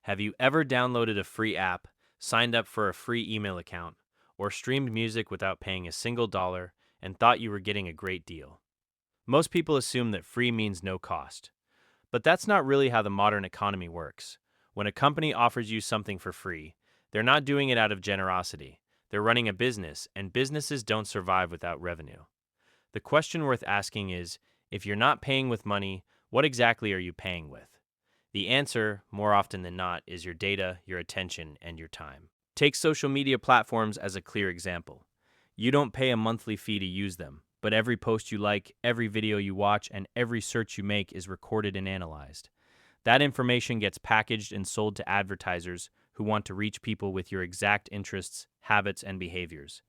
Have you ever downloaded a free app, signed up for a free email account, or streamed music without paying a single dollar and thought you were getting a great deal? Most people assume that free means no cost. But that's not really how the modern economy works. When a company offers you something for free, they're not doing it out of generosity. They're running a business, and businesses don't survive without revenue. The question worth asking is, if you're not paying with money, what exactly are you paying with? The answer, more often than not, is your data, your attention, and your time. Take social media platforms as a clear example. You don't pay a monthly fee to use them, but every post you like, every video you watch, and every search you make is recorded and analyzed. That information gets packaged and sold to advertisers who want to reach people with your exact interests, habits, and behaviors.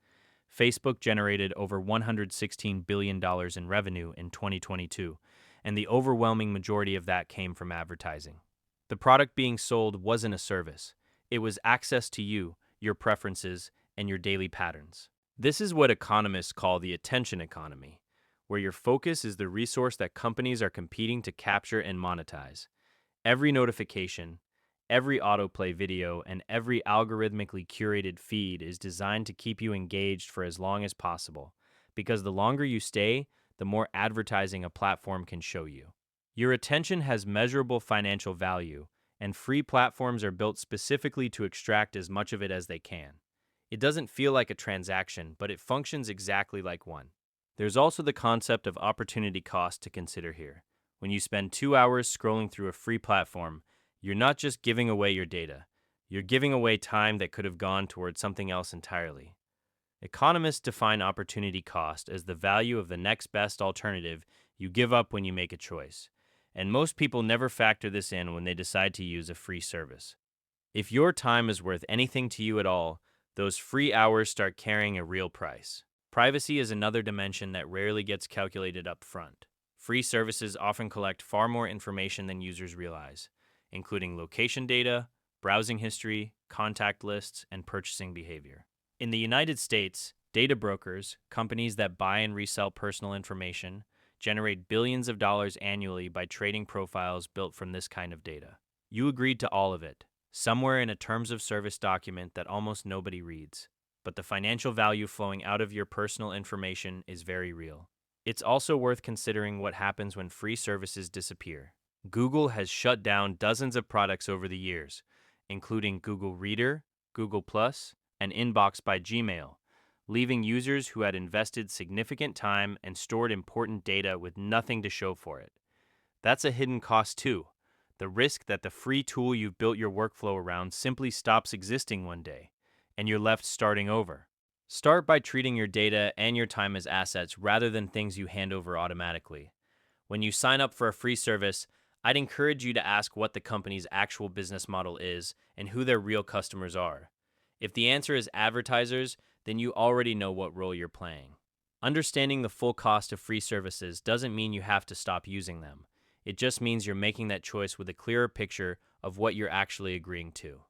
Facebook generated over $116 billion in revenue in 2022, and the overwhelming majority of that came from advertising. The product being sold wasn't a service, it was access to you, your preferences, and your daily patterns. This is what economists call the attention economy, where your focus is the resource that companies are competing to capture and monetize. Every notification, every autoplay video, and every algorithmically curated feed is designed to keep you engaged for as long as possible, because the longer you stay, the more advertising a platform can show you. Your attention has measurable financial value, and free platforms are built specifically to extract as much of it as they can. It doesn't feel like a transaction, but it functions exactly like one. There's also the concept of opportunity cost to consider here. When you spend 2 hours scrolling through a free platform, you're not just giving away your data, you're giving away time that could have gone towards something else entirely. Economists define opportunity cost as the value of the next best alternative you give up when you make a choice. And most people never factor this in when they decide to use a free service. If your time is worth anything to you at all, those free hours start carrying a real price. Privacy is another dimension that rarely gets calculated up front. Free services often collect far more information than users realize, including location data, browsing history, contact lists, and purchasing behavior. In the United States, data brokers, companies that buy and resell personal information, generate billions of dollars annually by trading profiles built from this kind of data. You agreed to all of it, somewhere in a terms of service document that almost nobody reads. But the financial value flowing out of your personal information is very real. It's also worth considering what happens when free services disappear. Google has shut down dozens of products over the years, including Google Reader, Google Plus, and Inbox by Gmail, leaving users who had invested significant time and stored important data with nothing to show for it. That's a hidden cost too. The risk that the free tool you've built your workflow around simply stops existing one day, and you're left starting over. Start by treating your data and your time as assets rather than things you hand over automatically. When you sign up for a free service, I'd encourage you to ask what the company's actual business model is and who their real customers are. If the answer is advertisers, then you already know what role you're playing. Understanding the full cost of free services doesn't mean you have to stop using them. It just means you're making that choice with a clearer picture of what you're actually agreeing to.